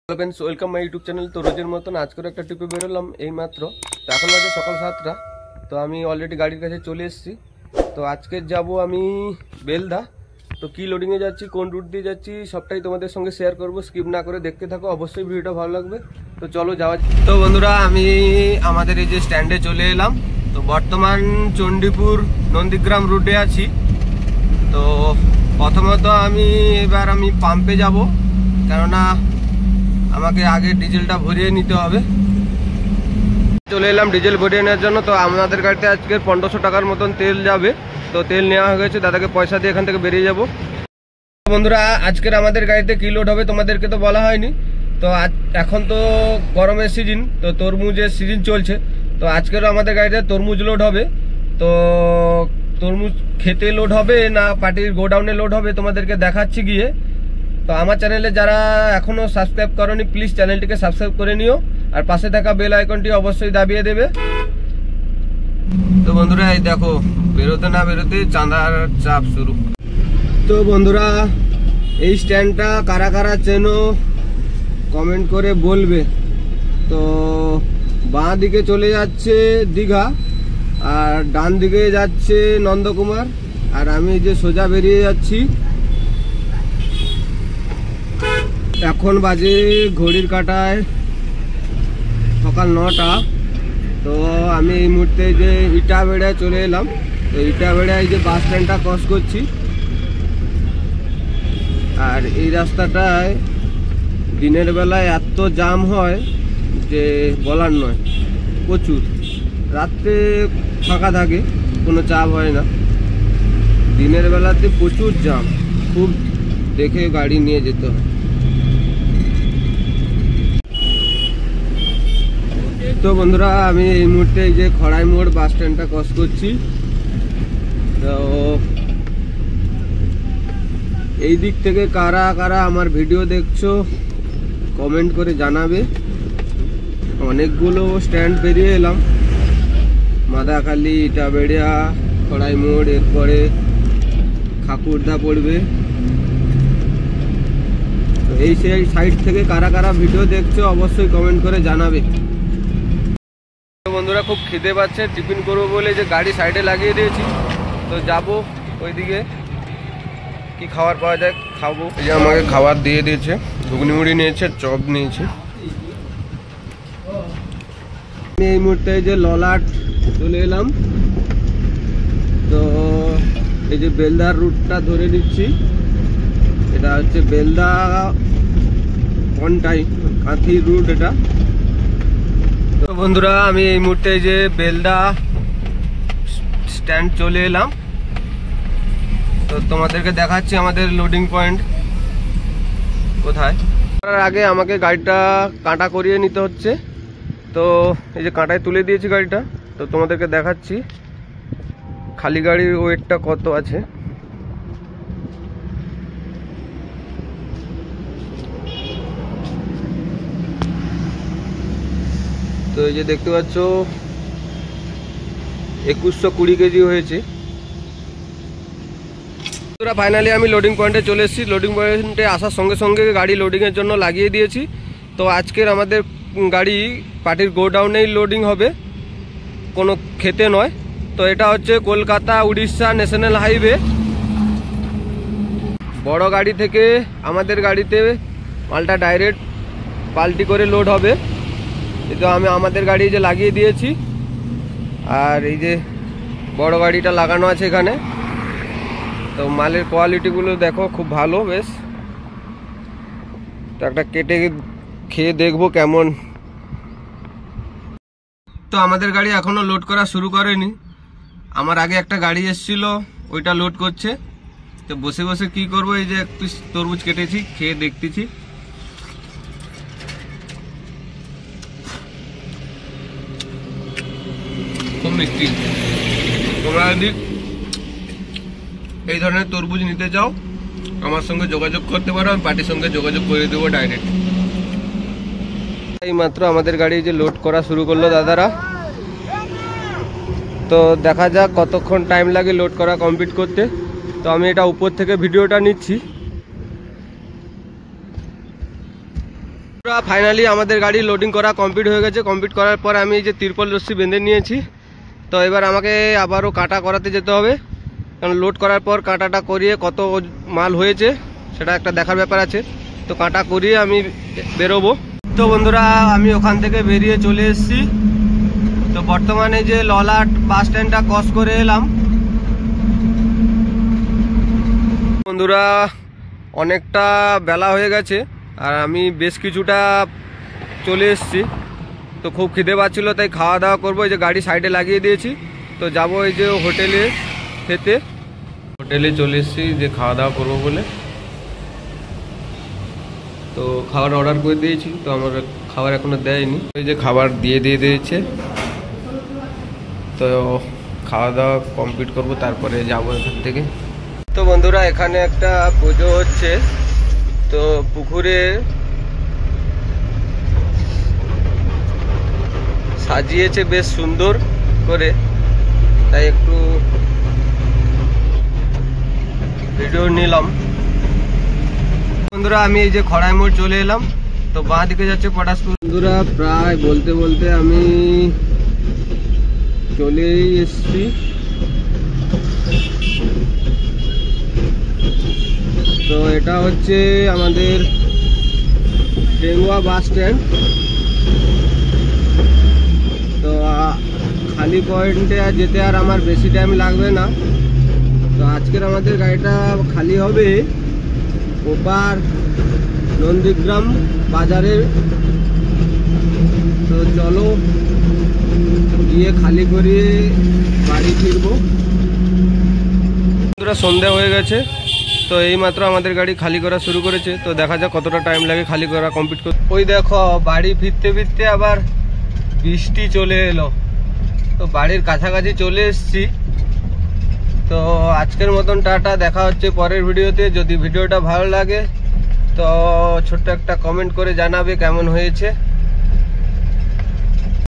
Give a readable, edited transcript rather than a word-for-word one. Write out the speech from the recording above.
Hello friends, welcome my YouTube channel. তো রোজের মতন আজকের একটা ট্রিপে বেরোলাম এই মাত্র। তো এখন বাজে সকাল 7টা। তো আমি অলরেডি গাড়ির কাছে চলে এসেছি। তো আজকে যাব আমি বেলদা। তো কী লোডিংয়ে যাচ্ছি, কোন রুট দিয়ে যাচ্ছি, সবটাই তোমাদের সঙ্গে শেয়ার করবো। স্কিপ না করে দেখতে থাকো, অবশ্যই ভিডিওটা ভালো লাগবে। তো চলো যাওয়া। তো বন্ধুরা, আমি আমাদের এই যে স্ট্যান্ডে চলে এলাম। তো বর্তমান চণ্ডীপুর নন্দীগ্রাম রুটে আছি। তো প্রথমত এবার আমি পাম্পে যাব, কেননা আমাকে আগে ডিজেলটা ভরিয়ে নিতে হবে। চলে এলাম ডিজেল ভরিয়ে নেওয়ার জন্য। তো আমাদের গাড়িতে আজকে 1500 টাকার মতন তেল যাবে। তো তেল নেওয়া হয়ে গেছে, দাদাকে পয়সা দিয়ে এখান থেকে বেরিয়ে যাব। বন্ধুরা, আজকের আমাদের গাড়িতে কি লোড হবে তোমাদেরকে তো বলা হয়নি। তো এখন তো গরমের সিজন, তো তরমুজের সিজন চলছে। তো আজকেরও আমাদের গাড়িতে তরমুজ লোড হবে। তো তরমুজ খেতে লোড হবে না পার্টির গোডাউনে লোড হবে তোমাদেরকে দেখাচ্ছি গিয়ে। তো আমার চ্যানেলে যারা এখনো সাবস্ক্রাইব করোনি, প্লিজ চ্যানেলটিকে সাবস্ক্রাইব করে নিও, আর পাশে থাকা বেল আইকনটি অবশ্যই দাবিয়ে দেবে। তো বন্ধুরা, এই দেখো, বেরোতে না বেরোতে চাঁদার চাপ শুরু। তো বন্ধুরা, এই স্ট্যান্ডটা কারা কারা চেনো কমেন্ট করে বলবে। তো বাঁ দিকে চলে যাচ্ছে দীঘা, আর ডান দিকে যাচ্ছে নন্দকুমার, আর আমি যে সোজা বেরিয়ে যাচ্ছি। এখন বাজে ঘড়ির কাঁটায় সকাল 9টা। তো আমি এই মুহূর্তে যে ইটাবেড়ায় চলে এলাম। তো ইটাবেড়ায় যে বাস স্ট্যান্ডটা ক্রস করছি, আর এই রাস্তাটায় দিনের বেলায় এত জাম হয় যে বলার নয়, প্রচুর। রাত্রে ফাঁকা থাকে, কোনো চাপ হয় না। দিনের বেলাতে প্রচুর জাম, খুব দেখে গাড়ি নিয়ে যেতে হয়। তো বন্ধুরা, আমি এই মুহূর্তে এই যে খড়াই মোড় বাস স্ট্যান্ডটা ক্রস করছি। তো এই দিক থেকে কারা কারা আমার ভিডিও দেখছো কমেন্ট করে জানাবে। অনেকগুলো স্ট্যান্ড পেরিয়ে এলাম, মাদাখালি, ইটাবেড়িয়া, খড়াই মোড়, এরপরে খাকুরদা পড়বে। তো এই সাইড থেকে কারা কারা ভিডিও দেখছো অবশ্যই কমেন্ট করে জানাবে। বন্ধুরা, খুব খিদে পাচ্ছে, টিফিন করবো বলে যে গাড়ি সাইডে লাগিয়ে দিয়েছি। তো যাব ওইদিকে, কি খাবার পাওয়া যায় খাবো। এই যে আমাকে খাবার দিয়ে দিয়েছে, ঘুগনি মুড়ি নিয়েছে, চপ নিয়েছে। আমি এই মুহূর্তে যে ললাট চলে এলাম। তো এই যে বেলদার রুটটা ধরে নিচ্ছি। এটা হচ্ছে বেলদা কনটাই কাঁথি রুট এটা। তো বন্ধুরা, আমি এই মুহূর্তে যে বেলদা স্ট্যান্ড চলে এলাম। তো তোমাদেরকে দেখাচ্ছি আমাদের লোডিং পয়েন্ট কোথায়। তার আগে আমাকে গাড়িটা কাঁটা করিয়ে নিতে হচ্ছে। তো এই যে কাঁটায় তুলে দিয়েছি গাড়িটা। তো তোমাদেরকে দেখাচ্ছি খালি গাড়ির ওয়েটটা কত আছে। তো এই যে দেখতে পাচ্ছ 2120 কেজি হয়েছে। ফাইনালি আমি লোডিং পয়েন্টে চলে এসেছি। লোডিং পয়েন্টে আসার সঙ্গে সঙ্গে গাড়ি লোডিংয়ের জন্য লাগিয়ে দিয়েছি। তো আজকের আমাদের গাড়ি পার্টির গোডাউনেই লোডিং হবে, কোনো খেতে নয়। তো এটা হচ্ছে কলকাতা উড়িষ্যা ন্যাশনাল হাইওয়ে। বড় গাড়ি থেকে আমাদের গাড়িতে মালটা ডাইরেক্ট পাল্টি করে লোড হবে। তো আমি আমাদের গাড়ি যে লাগিয়ে দিয়েছি, আর এই যে বড় গাড়িটা লাগানো আছে এখানে। তো মালের কোয়ালিটিগুলো দেখো, খুব ভালো, বেশ। তো একটা কেটে খেয়ে দেখবো কেমন। তো আমাদের গাড়ি এখনো লোড করা শুরু করেনি। আমার আগে একটা গাড়ি এসেছিল, ওইটা লোড করছে। তো বসে বসে কি করব, এই যে একটু তরমুজ কেটেছি, খেয়ে দেখতেছি। খুব মিষ্টি। তোমরা যদি এই ধরনের তরমুজ নিতে চাও আমার সঙ্গে যোগাযোগ করতে পারো, আমি পার্টির সঙ্গে যোগাযোগ করে দেবো ডাইরেক্ট। এই মাত্র আমাদের গাড়ি যে লোড করা শুরু করলো দাদারা। তো দেখা যাক কতক্ষণ টাইম লাগে লোড করা কমপ্লিট করতে। তো আমি এটা উপর থেকে ভিডিওটা নিচ্ছি। ফাইনালি আমাদের গাড়ি লোডিং করা কমপ্লিট হয়ে গেছে। কমপ্লিট করার পর আমি এই যে তিরপল রশ্মি বেঁধে নিয়েছি। তো এবার আমাকে আবারও কাটা করাতে যেতে হবে, কারণ লোড করার পর কাটাটা করিয়ে কত মাল হয়েছে সেটা একটা দেখার ব্যাপার আছে। তো কাটা করিয়ে আমি বেরোবো। তো বন্ধুরা আমি ওখান থেকে বেরিয়ে চলে এসেছি। তো বর্তমানে যে ললাট বাস স্ট্যান্ডটা ক্রস করে এলাম। বন্ধুরা অনেকটা বেলা হয়ে গেছে আর আমি বেশ কিছুটা চলে এসেছি। তো খুব খিদে পাচ্ছিলো, তাই খাওয়া দাওয়া করবো। এই যে গাড়ি সাইডে লাগিয়ে দিয়েছি। তো যাব এই যে হোটেলে খেতে। হোটেলে চলে এসেছি যে খাওয়া দাওয়া করবো বলে। তো খাবার অর্ডার করে দিয়েছি, তো আমার খাবার এখনো দেয়নি। এই যে খাবার দিয়ে দিয়েছে। তো খাওয়া দাওয়া কমপ্লিট করবো, তারপরে যাবো এখান থেকে। তো বন্ধুরা এখানে একটা পুজো হচ্ছে। তো পুকুরে সাজিয়েছে বেশ সুন্দর করে, তাই একটু ভিডিও নিলাম। বন্ধুরা আমি এই যে খড়াই মোড় চলে এলাম। তো বাঁ দিকে যাচ্ছে পটাশপুর। বন্ধুরা প্রায় বলতে বলতে আমি চলেই এসছি। তো এটা হচ্ছে আমাদের টেঙ্গুয়া বাস স্ট্যান্ড। তো খালি পয়েন্টে যেতে আর আমার বেশি টাইম লাগবে না। তো আজকের আমাদের গাড়িটা খালি হবে ওপার নন্দীগ্রাম বাজারের। তো চলো গিয়ে খালি করে বাড়ি ফিরবো। সন্ধ্যা হয়ে গেছে। তো এইমাত্র আমাদের গাড়ি খালি করা শুরু করেছে। তো দেখা যাক কতটা টাইম লাগে খালি করা কমপ্লিট করতে। ওই দেখো বাড়ি ফিরতে ফিরতে আবার বৃষ্টি চলে এলো। তো বাড়ির কাছাকাছি চলে এসেছি। তো আজকের মতন টাটা, দেখা হচ্ছে পরের ভিডিওতে। যদি ভিডিওটা ভালো লাগে তো ছোট্ট একটা কমেন্ট করে জানাবে কেমন হয়েছে।